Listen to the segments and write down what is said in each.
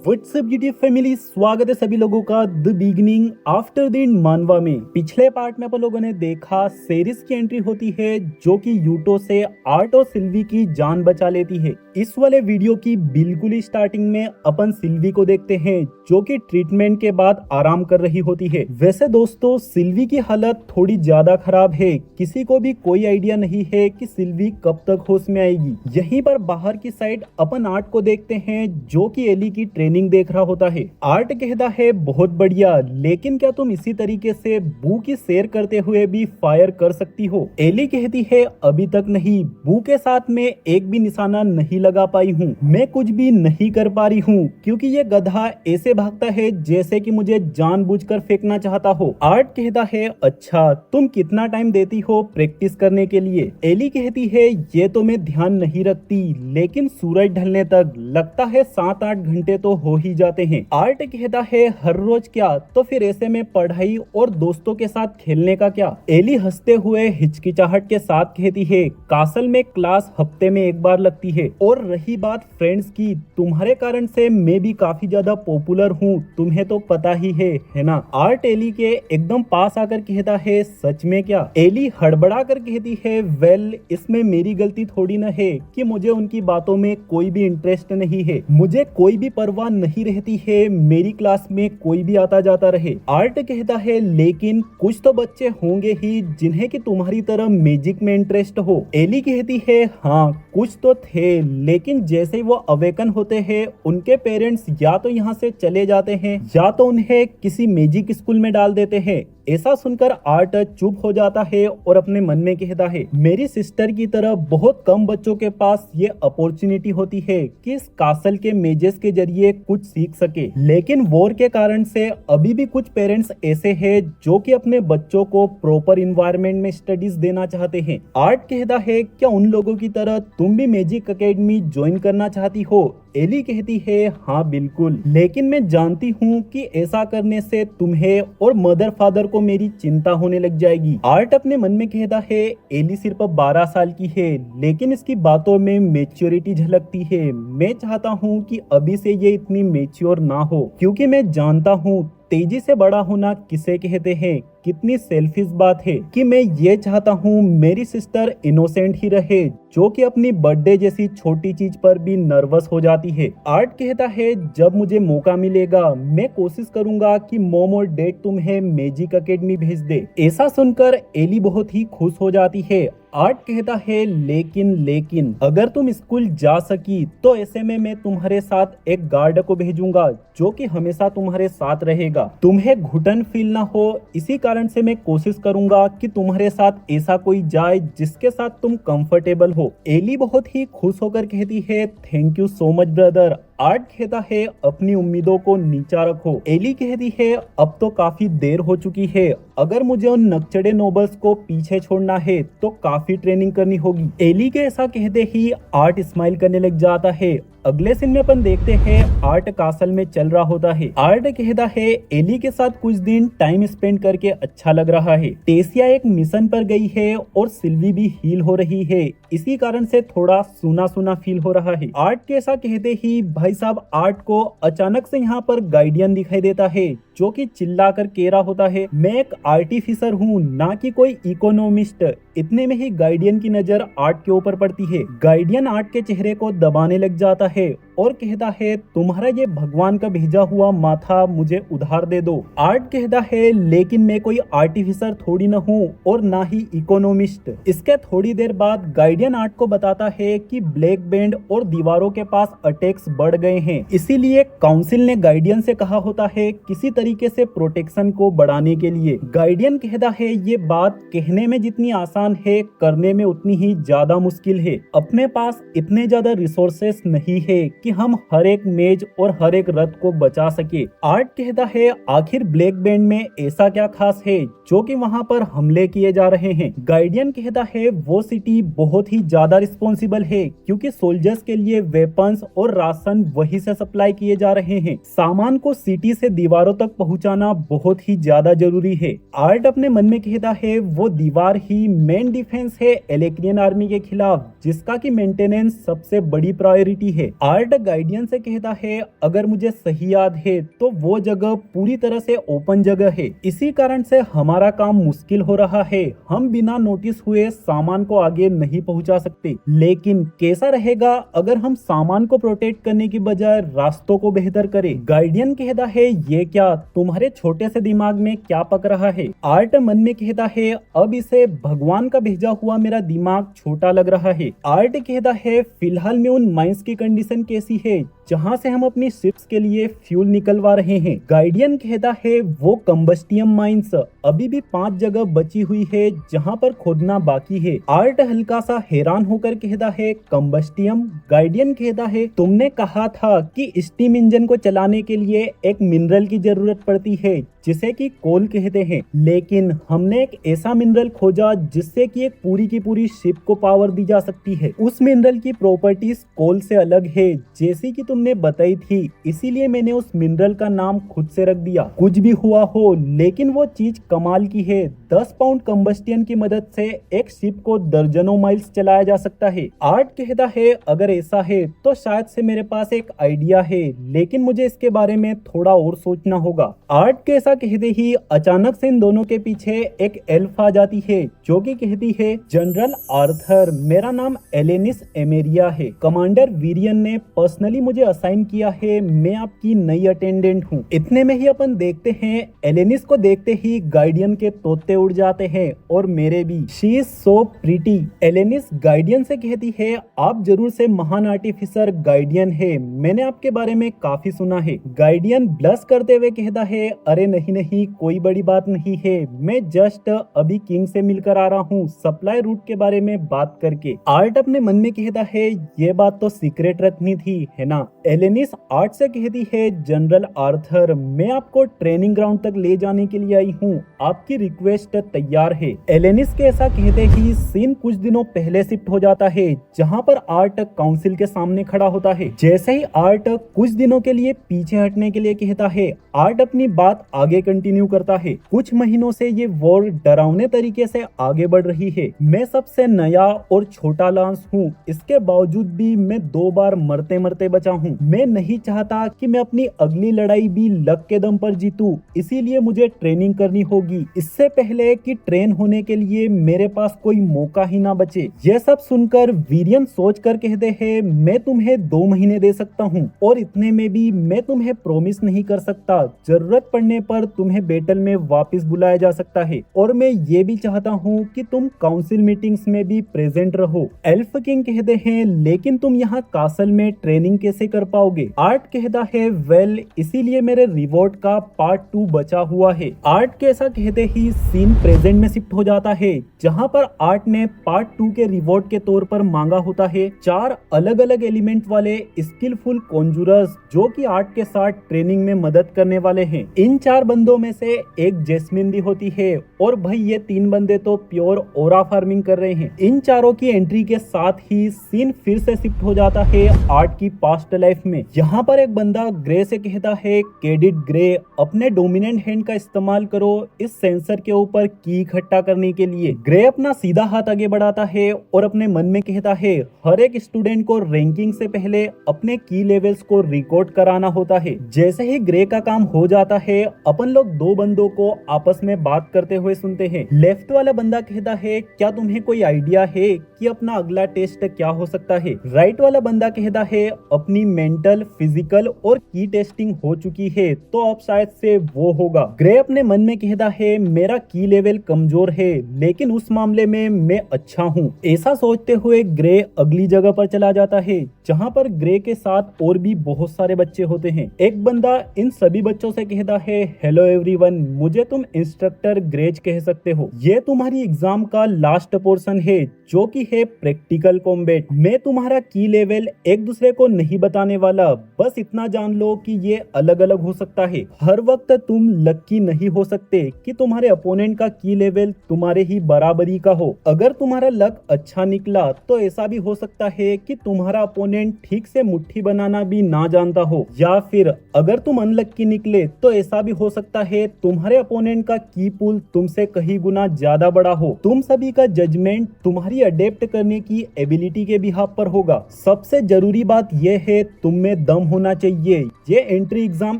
WhatsApp GT family, स्वागत है सभी लोगों का द बिगिनिंग आफ्टर द मानवा में। पिछले पार्ट में अपन लोगों ने देखा सेरिस की एंट्री होती है जो कि यूटो से आर्ट और सिल्वी की जान बचा लेती है। इस वाले वीडियो की बिल्कुल स्टार्टिंग में अपन सिल्वी को देखते हैं जो कि ट्रीटमेंट के बाद आराम कर रही होती है। वैसे दोस्तों, सिल्वी की हालत थोड़ी ज्यादा खराब है। किसी को भी कोई आइडिया नहीं है कि सिल्वी कब तक होश में आएगी। यहीं पर बाहर की साइड अपन आर्ट को देखते हैं जो कि एली की ट्रेनिंग देख रहा होता है। आर्ट कहता है बहुत बढ़िया, लेकिन क्या तुम इसी तरीके से बू की शेयर करते हुए भी फायर कर सकती हो? एली कहती है अभी तक नहीं, बू के साथ में एक भी निशाना नहीं लगा पाई हूँ। मैं कुछ भी नहीं कर पा रही हूँ क्योंकि ये गधा ऐसे भागता है जैसे कि मुझे जानबूझकर फेंकना चाहता हो। आर्ट कहता है अच्छा, तुम कितना टाइम देती हो प्रैक्टिस करने के लिए? एली कहती है ये तो मैं ध्यान नहीं रखती, लेकिन सूरज ढलने तक लगता है 7-8 घंटे तो हो ही जाते हैं। आर्ट कहता है हर रोज क्या? तो फिर ऐसे में पढ़ाई और दोस्तों के साथ खेलने का क्या? एली हंसते हुए हिचकिचाहट के साथ कहती है कासल में क्लास हफ्ते में एक बार लगती है। और रही बात फ्रेंड्स की, तुम्हारे कारण से मैं भी काफी ज्यादा पॉपुलर हूँ, तुम्हें तो पता ही है ना? आर्ट एली के एकदम पास आकर कहता है सच में क्या? एली हड़बड़ा कर कहती है वेल, इसमें मेरी गलती थोड़ी न है कि मुझे उनकी बातों में कोई भी इंटरेस्ट नहीं है। मुझे कोई भी परवाह नहीं रहती है मेरी क्लास में कोई भी आता जाता रहे। आर्ट कहता है लेकिन कुछ तो बच्चे होंगे ही जिन्हें कि तुम्हारी तरह मैजिक में इंटरेस्ट हो। एली कहती है हाँ कुछ तो थे, लेकिन जैसे ही वो अवेकन होते हैं उनके पेरेंट्स या तो यहाँ से चले जाते हैं या तो उन्हें किसी मैजिक स्कूल में डाल देते हैं। ऐसा सुनकर आर्ट चुप हो जाता है और अपने मन में कहता है मेरी सिस्टर की तरह बहुत कम बच्चों के पास ये अपॉर्चुनिटी होती है कि इस कासल के मेजेस के जरिए कुछ सीख सके, लेकिन वॉर के कारण से अभी भी कुछ पेरेंट्स ऐसे हैं जो कि अपने बच्चों को प्रॉपर इन्वायरमेंट में स्टडीज देना चाहते हैं। आर्ट कहता है क्या उन लोगों की तरह तुम भी मैजिक एकेडमी ज्वाइन करना चाहती हो? एली कहती है हाँ बिल्कुल, लेकिन मैं जानती हूँ कि ऐसा करने से तुम्हें और मदर फादर को मेरी चिंता होने लग जाएगी। आर्ट अपने मन में कहता है एली सिर्फ 12 साल की है, लेकिन इसकी बातों में मैच्योरिटी झलकती है। मैं चाहता हूँ कि अभी से ये इतनी मैच्योर ना हो, क्योंकि मैं जानता हूँ तेजी से बड़ा होना किसे कहते हैं। कितनी सेल्फिश बात है कि मैं ये चाहता हूँ मेरी सिस्टर इनोसेंट ही रहे जो कि अपनी बर्थडे जैसी छोटी चीज पर भी नर्वस हो जाती है। आर्ट कहता है जब मुझे मौका मिलेगा मैं कोशिश करूंगा कि मॉम और डैड तुम्हें मैजिक एकेडमी भेज दे। ऐसा सुनकर एली बहुत ही खुश हो जाती है। आर्ट कहता है लेकिन अगर तुम स्कूल जा सकी तो ऐसे में मैं तुम्हारे साथ एक गार्ड को भेजूंगा जो कि हमेशा तुम्हारे साथ रहेगा। तुम्हें घुटन फील ना हो, इसी कारण से मैं कोशिश करूंगा कि तुम्हारे साथ ऐसा कोई जाए जिसके साथ तुम कंफर्टेबल हो। एली बहुत ही खुश होकर कहती है thank you so much brother. Art कहता है अपनी उम्मीदों को नीचा रखो। एली कहती है अब तो काफी देर हो चुकी है, अगर मुझे उन नकचड़े नोबल्स को पीछे छोड़ना है तो काफी ट्रेनिंग करनी होगी। एली के ऐसा कहते ही आर्ट स्माइल करने लग जाता है। अगले सीन में अपन देखते हैं आर्ट कासल में चल रहा होता है। आर्ट कहता है एली के साथ कुछ दिन टाइम स्पेंड करके अच्छा लग रहा है। टेसिया एक मिशन पर गई है और सिल्वी भी हील हो रही है, इसी कारण से थोड़ा सुना सुना फील हो रहा है। आर्ट के ऐसा कहते ही भाई साहब आर्ट को अचानक से यहाँ पर गाइडियन दिखाई देता है जो कि चिल्लाकर कह रहा होता है मैं एक आर्टिफिसर हूँ ना कि कोई इकोनॉमिस्ट। इतने में ही गाइडियन की नजर आर्ट के ऊपर पड़ती है। गाइडियन आर्ट के चेहरे को दबाने लग जाता है और कहता है तुम्हारा ये भगवान का भेजा हुआ माथा मुझे उधार दे दो। आर्ट कहता है लेकिन मैं कोई आर्टिफिसर थोड़ी न हूँ और ना ही इकोनॉमिस्ट। इसके थोड़ी देर बाद गाइडियन आर्ट को बताता है कि ब्लैक बैंड और दीवारों के पास अटैक्स बढ़ गए हैं, इसीलिए काउंसिल ने गाइडियन से कहा होता है किसी तरीके से प्रोटेक्शन को बढ़ाने के लिए। गाइडियन कहता है ये बात कहने में जितनी आसान है करने में उतनी ही ज्यादा मुश्किल है। अपने पास इतने ज्यादा रिसोर्सेस नहीं है कि हम हर एक मेज और हर एक रथ को बचा सके। आर्ट कहता है आखिर ब्लैक बैंड में ऐसा क्या खास है जो कि वहाँ पर हमले किए जा रहे हैं? गाइडियन कहता है वो सिटी बहुत ही ज्यादा रिस्पॉन्सिबल है क्योंकि सोल्जर्स के लिए वेपन्स और राशन वही से सप्लाई किए जा रहे हैं। सामान को सिटी से दीवारों तक तक पहुंचाना बहुत ही ज्यादा जरूरी है। आर्ट अपने मन में कहता है वो दीवार ही मेन डिफेंस है एलेक्ट्रियन आर्मी के खिलाफ, जिसका की मेंटेनेंस सबसे बड़ी प्रायोरिटी है। आर्ट गाइडियन से कहता है अगर मुझे सही याद है तो वो जगह पूरी तरह से ओपन जगह है, इसी कारण से हमारा काम मुश्किल हो रहा है। हम बिना नोटिस हुए सामान को आगे नहीं पहुंचा सकते। लेकिन कैसा रहेगा अगर हम सामान को प्रोटेक्ट करने की बजाय रास्तों को बेहतर करें? गाइडियन कहता है ये क्या तुम्हारे छोटे से दिमाग में क्या पक रहा है? आर्ट मन में कहता है अब इसे भगवान का भेजा हुआ मेरा दिमाग छोटा लग रहा है। आर्ट कहता है फिलहाल में उन माइंस की कंडीशन कैसी है जहां से हम अपनी शिप्स के लिए फ्यूल निकलवा रहे हैं? गाइडियन कहता है वो कंबस्टियम माइंस अभी भी 5 जगह बची हुई है जहां पर खोदना बाकी है। आर्ट हल्का सा हैरान होकर कहता है कंबस्टियम? गाइडियन कहता है तुमने कहा था कि स्टीम इंजन को चलाने के लिए एक मिनरल की जरूरत पड़ती है जिसे कि कोल कहते हैं, लेकिन हमने एक ऐसा मिनरल खोजा जिससे कि एक पूरी की पूरी शिप को पावर दी जा सकती है। उस मिनरल की प्रॉपर्टीज कोल से अलग है जैसी कि तुमने बताई थी, इसीलिए मैंने उस मिनरल का नाम खुद से रख दिया। कुछ भी हुआ हो लेकिन वो चीज कमाल की है। 10 पाउंड कंबस्टियन की मदद से एक शिप को दर्जनों माइल्स चलाया जा सकता है। आर्ट कहता है अगर ऐसा है तो शायद से मेरे पास एक आइडिया है, लेकिन मुझे इसके बारे में थोड़ा और सोचना होगा। आर्ट के ऐसा कहते ही अचानक से इन दोनों के पीछे एक एल्फ आ जाती है जो कि कहती है जनरल आर्थर, मेरा नाम एलेनिस एमेरिया है। कमांडर वीरियन ने पर्सनली मुझे असाइन किया है, मैं आपकी नई अटेंडेंट हूँ। इतने में ही अपन देखते हैं एलेनिस को देखते ही गाइडियन के तोते उड़ जाते हैं और मेरे भी। She is so pretty. Alanis Gideon से कहती है आप जरूर से महान आर्टिफिसर गाइडियन है, मैंने आपके बारे में काफी सुना है। गाइडियन ब्लश करते हुए कहता है अरे नहीं कोई बड़ी बात नहीं है, मैं जस्ट अभी किंग से मिलकर आ रहा हूँ सप्लाई रूट के बारे में बात करके। आर्ट अपने मन में कहता है ये बात तो सीक्रेट रखनी थी है ना। एलेनिस आर्ट से कहती है जनरल आर्थर मैं आपको ट्रेनिंग ग्राउंड तक ले जाने के लिए आई हूँ, आपकी रिक्वेस्ट तैयार है। एलेनिस के ऐसा कहते ही सीन कुछ दिनों पहले शिफ्ट हो जाता है जहाँ पर आर्ट काउंसिल के सामने खड़ा होता है। जैसे ही आर्ट कुछ दिनों के लिए पीछे हटने के लिए कहता है, आर्ट अपनी बात आगे कंटिन्यू करता है। कुछ महीनों से ये वॉर डरावने तरीके से आगे बढ़ रही है। मैं सबसे नया और छोटा लांस हूँ, इसके बावजूद भी मैं 2 बार मरते मरते बचा हूँ। मैं नहीं चाहता कि मैं अपनी अगली लड़ाई भी लक के दम पर जीतूं, इसीलिए मुझे ट्रेनिंग करनी होगी इससे पहले कि ट्रेन होने के लिए मेरे पास कोई मौका ही ना बचे। यह सब सुनकर वीरियन सोच कर कहते हैं मैं तुम्हें 2 महीने दे सकता हूँ और इतने में भी मैं तुम्हें प्रॉमिस नहीं कर सकता, जरूरत पड़ने पर तुम्हें बैटल में वापस बुलाया जा सकता है और मैं ये भी चाहता हूँ कि तुम काउंसिल मीटिंग्स में भी प्रेजेंट रहो। एल्फ किंग कहते हैं लेकिन तुम यहाँ कासल में ट्रेनिंग कैसे कर पाओगे? आर्ट कहता है वेल इसीलिए मेरे रिवॉर्ड का पार्ट 2 बचा हुआ है। आर्ट के ऐसा कहते ही सीन प्रेजेंट में शिफ्ट हो जाता है जहाँ पर आर्ट ने पार्ट 2 के रिवॉर्ड के तौर पर मांगा होता है 4 अलग अलग एलिमेंट वाले स्किलफुल कॉन्जूरर्स जो कि आर्ट के साथ ट्रेनिंग में मदद करने वाले हैं। इन 4 बंदों में से एक जैस्मिन भी होती है और भाई ये 3 बंदे तो प्योर ओरा फार्मिंग कर रहे हैं। इन चारों की एंट्री के साथ ही सीन फिर से शिफ्ट हो जाता है आर्ट की पास्ट लाइफ में। यहाँ पर एक बंदा ग्रे से कहता है कैडेट ग्रे अपने डोमिनेंट हैंड का इस्तेमाल करो इस सेंसर के ऊपर की इकट्ठा करने के लिए। ग्रे अपना सीधा हाथ आगे बढ़ाता है और अपने मन में कहता है हर एक स्टूडेंट को रैंकिंग से पहले अपने की लेवल्स को रिकॉर्ड कराना होता है। जैसे ही ग्रे का काम हो जाता है अपन लोग 2 बंदों को आपस में बात करते हुए सुनते हैं। लेफ्ट वाला बंदा कहता है क्या तुम्हें कोई आइडिया है कि अपना अगला टेस्ट क्या हो सकता है? राइट वाला बंदा कहता है अपनी मेंटल फिजिकल और की टेस्टिंग हो चुकी है तो अब शायद से वो होगा। ग्रे अपने मन में कहता है मेरा की लेवल कमजोर है लेकिन उस मामले में मैं अच्छा हूँ। ऐसा सोचते हुए ग्रे अगली जगह पर चला जाता है जहाँ पर ग्रे के साथ और भी बहुत सारे बच्चे होते हैं। एक बंदा इन सभी बच्चों से कहता है हेलो एवरीवन, मुझे तुम इंस्ट्रक्टर ग्रेज कह सकते हो। ये तुम्हारी एग्जाम का लास्ट पोर्शन है जो कि है प्रैक्टिकल कॉम्बैट। मैं तुम्हारा की लेवल एक दूसरे को नहीं बताने वाला, बस इतना जान लो कि ये अलग अलग हो सकता है। हर वक्त तुम लकी नहीं हो सकते कि तुम्हारे अपोनेंट का की लेवल तुम्हारे ही बराबरी का हो। अगर तुम्हारा लक अच्छा निकला तो ऐसा भी हो सकता है कि तुम्हारा अपोनेंट ठीक से मुट्ठी बनाना भी ना जानता हो, या फिर अगर तुम अनलक्की निकले तो ऐसा भी हो सकता है तुम्हारे अपोनेंट का की पूल तुमसे कहीं गुना ज्यादा बड़ा हो। तुम सभी का जजमेंट तुम्हारी अडेप्ट करने की एबिलिटी के बिहाफ पर होगा। सबसे जरूरी बात यह है तुम में दम होना चाहिए। ये एंट्री एग्जाम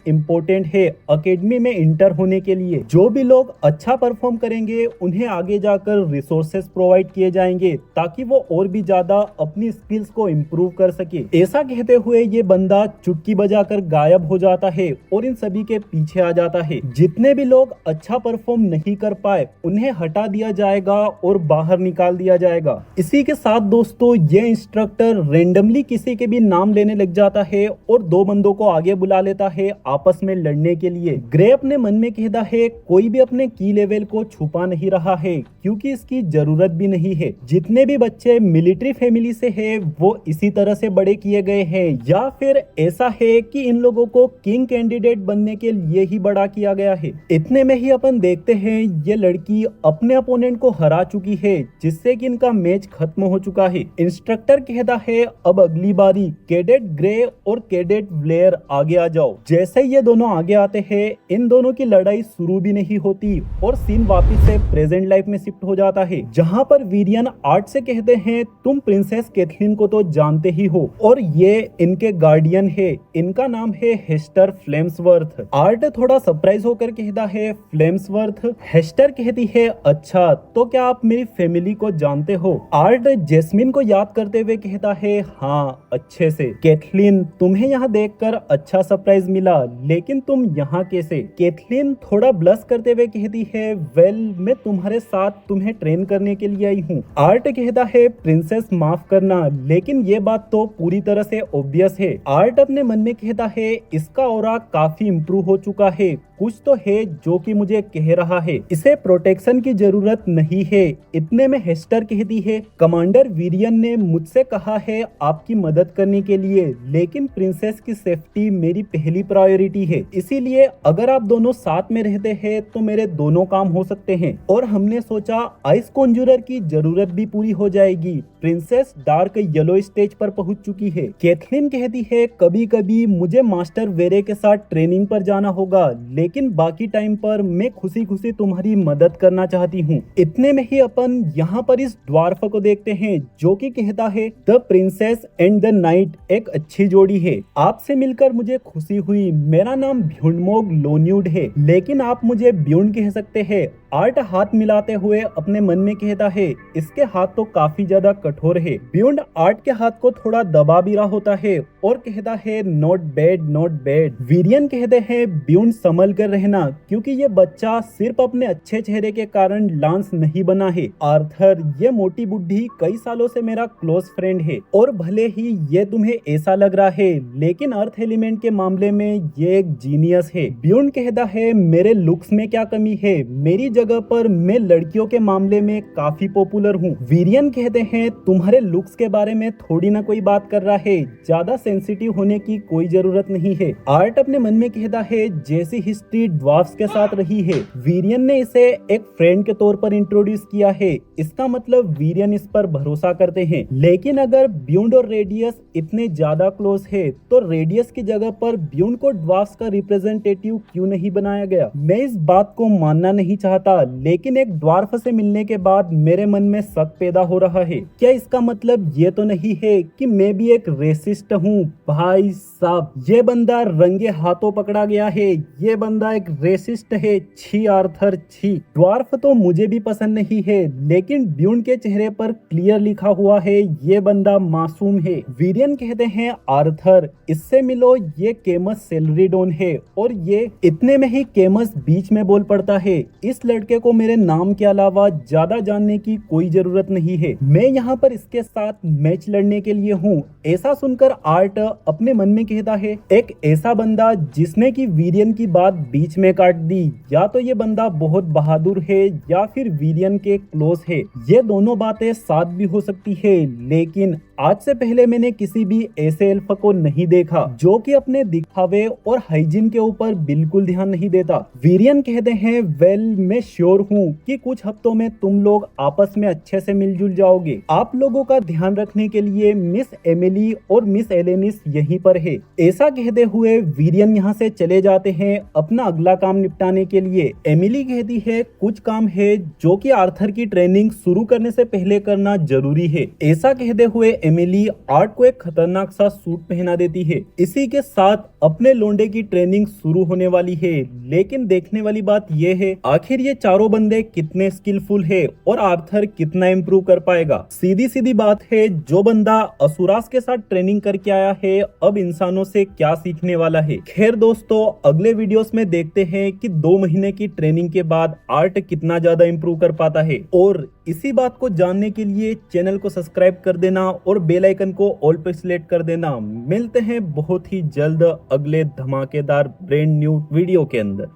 इम्पोर्टेंट है अकेडमी में इंटर होने के लिए। जो भी लोग अच्छा परफॉर्म करेंगे उन्हें आगे जाकर रिसोर्सेस प्रोवाइड किए जाएंगे ताकि वो और भी ज्यादा अपनी स्किल्स को इम्प्रूव कर सके। ऐसा कहते हुए ये बंदा चुटकी बजाकर गायब हो जाता है और इन सभी के पीछे आ जाता है। जितने भी लोग अच्छा परफॉर्म नहीं कर पाए उन्हें हटा दिया जाएगा और बाहर निकाल दिया जाएगा। इसी के साथ दोस्तों ये इंस्ट्रक्टर रेंडमली किसी के भी नाम लेने लग जाता है और दो बंदों को आगे बुला लेता है आपस में लड़ने के लिए। ग्रे अपने मन में कहता है कोई भी अपने की लेवल को छुपा नहीं रहा है क्योंकि इसकी जरूरत भी नहीं है। जितने भी बच्चे मिलिट्री फैमिली से है वो इसी तरह से बड़े किए गए हैं या फिर ऐसा है कि इन लोगों को किंग कैंडिडेट बनने के लिए ही बड़ा किया गया है। इतने में ही अपन देखते हैं ये लड़की अपने अपोनेंट को हरा चुकी है जिससे कि इनका मैच खत्म हो चुका है। इंस्ट्रक्टर कहता है अब अगली बारी कैडेट ग्रे और कैडेट ब्लेयर आगे आ जाओ। जैसे ये दोनों आगे आते हैं इन दोनों की लड़ाई शुरू भी नहीं होती और सीन वापिस से प्रेजेंट लाइफ में शिफ्ट हो जाता है जहाँ पर वीरियन आर्ट से कहते हैं तुम प्रिंसेस कैथलीन को तो जानते ही हो और ये इनके गार्डियन है। इनका नाम है हेस्टर फ्लेम्सवर्थ। आर्ट थोड़ा सरप्राइज होकर कहता है फ्लेम्सवर्थ। हेस्टर कहती है अच्छा तो क्या आप मेरी फैमिली को जानते हो? आर्ट जेस्मिन को याद करते हुए कहता है हाँ अच्छे से। कैथलीन तुम्हें यहाँ देखकर अच्छा सरप्राइज मिला लेकिन तुम यहाँ कैसे? कैथलीन थोड़ा ब्लश करते हुए कहती है वेल मैं तुम्हारे साथ तुम्हें ट्रेन करने के लिए आई हूँ। आर्ट कहता है प्रिंसेस माफ करना लेकिन ये बात तो पूरी तरह से ऑब्वियस है। आर्ट अपने मन में कहता है इसका ऑरा काफी इम्प्रूव हो चुका है, कुछ तो है जो कि मुझे कह रहा है इसे प्रोटेक्शन की जरूरत नहीं है। इतने में हेस्टर कहती है कमांडर वीरियन ने मुझसे कहा है आपकी मदद करने के लिए लेकिन प्रिंसेस की सेफ्टी मेरी पहली प्रायोरिटी है, इसीलिए अगर आप दोनों साथ में रहते हैं तो मेरे दोनों काम हो सकते हैं और हमने सोचा आइस कॉन्जूरर की जरूरत भी पूरी हो जाएगी। प्रिंसेस डार्क येलो स्टेज पर पहुंच चुकी है। कैथलीन कहती है कभी कभी मुझे मास्टर वेरे के साथ ट्रेनिंग पर जाना होगा लेकिन बाकी टाइम पर मैं खुशी खुशी तुम्हारी मदद करना चाहती हूँ। इतने में ही अपन यहाँ पर इस ड्वार्फ को देखते हैं जो कि कहता है the princess and the night एक अच्छी जोड़ी है, आपसे मिलकर मुझे खुशी हुई। मेरा नाम ब्यूंडमोग लोन्यूड है लेकिन आप मुझे ब्यूंड कह सकते हैं। आर्ट हाथ मिलाते हुए अपने मन में कहता है इसके हाथ तो काफी ज्यादा कठोर है। ब्यूंड आर्ट के हाथ को थोड़ा दबा भी रहा होता है और कहता है नॉट बैड नॉट बैड। वीरियन कहते हैं ब्यूंड संभल कर रहना क्योंकि ये बच्चा सिर्फ अपने अच्छे चेहरे के कारण लांस नहीं बना है। आर्थर ये मोटी बुड्ढी कई सालों से मेरा क्लोज फ्रेंड है और भले ही ये तुम्हें ऐसा लग रहा है लेकिन अर्थ एलिमेंट के मामले में ये एक जीनियस है। ब्यूंड कहता है मेरे लुक्स में क्या कमी है, मेरी जगह पर मैं लड़कियों के मामले में काफी पॉपुलर हूँ। वीरियन कहते हैं तुम्हारे लुक्स के बारे में थोड़ी ना कोई बात कर रहा है, ज्यादा सेंसिटिव होने की कोई जरूरत नहीं है। आर्ट अपने मन में कहता है जैसी हिस्ट्री ड्वार्फ्स के साथ रही है वीरियन ने इसे एक फ्रेंड के तौर पर इंट्रोड्यूस किया है, इसका मतलब वीरियन इस पर भरोसा करते हैं। लेकिन अगर ब्यूंड और रेडियस इतने ज्यादा क्लोज है तो रेडियस की जगह पर ब्यूंड को ड्वार्फ्स का रिप्रेजेंटेटिव क्यों नहीं बनाया गया? मैं इस बात को मानना नहीं चाहता लेकिन एक ड्वार्फ से मिलने के बाद मेरे मन में शक पैदा हो रहा है। क्या इसका मतलब ये तो नहीं है कि मैं भी एक रेसिस्ट हूँ? भाई साहब ये बंदा रंगे हाथों पकड़ा गया है, ये बंदा एक रेसिस्ट है। छी आर्थर छी। ड्वार्फ तो मुझे भी पसंद नहीं है लेकिन ब्यूंड के चेहरे पर क्लियर लिखा हुआ है ये बंदा मासूम है। वीरियन कहते हैं आर्थर इससे मिलो ये केमस सेलरीडोन है और ये। इतने में ही केमस बीच में बोल पड़ता है इस लड़के को मेरे नाम के अलावा ज्यादा जानने की कोई जरूरत नहीं है, मैं यहाँ पर इसके साथ मैच लड़ने के लिए हूँ। ऐसा सुनकर आर्ट अपने मन में कहता है एक ऐसा बंदा जिसने की वीरियन की बात बीच में काट दी, या तो ये बंदा बहुत बहादुर है या फिर वीरियन के क्लोज है। ये दोनों बातें साथ भी हो सकती है लेकिन आज से पहले मैंने किसी भी ऐसे एल्फ को नहीं देखा जो कि अपने दिखावे और हाइजीन के ऊपर बिल्कुल ध्यान नहीं देता। वीरियन कहते हैं वेल मैं श्योर हूँ कि कुछ हफ्तों में तुम लोग आपस में अच्छे से मिलजुल जाओगे। आप लोगों का ध्यान रखने के लिए मिस एमिली और मिस एलेनिस यहीं पर है। ऐसा कहते हुए वीरियन यहाँ से चले जाते हैं अपना अगला काम निपटाने के लिए। एमिली कहती है कुछ काम है जो कि आर्थर की ट्रेनिंग शुरू करने से पहले करना जरूरी है। ऐसा कहते हुए एमिली आर्ट को एक खतरनाक सा सूट पहना देती है। इसी के साथ अपने लोंडे की ट्रेनिंग शुरू होने वाली है। लेकिन देखने वाली बात यह है आखिर ये चारों बंदे कितने स्किलफुल है और आर्थर कितना इम्प्रूव कर पाएगा। सीधी सीधी बात है, जो बंदा असुरास के साथ ट्रेनिंग करके आया है अब इंसानों से क्या सीखने वाला है। खैर दोस्तों, अगले वीडियोस में देखते हैं कि 2 महीने की ट्रेनिंग के बाद आर्ट कितना ज्यादा इम्प्रूव कर पाता है। और इसी बात को जानने के लिए चैनल को सब्सक्राइब कर देना और बेल आइकन को ऑल पर सिलेक्ट कर देना। मिलते हैं बहुत ही जल्द अगले धमाकेदार ब्रांड न्यू वीडियो के अंदर।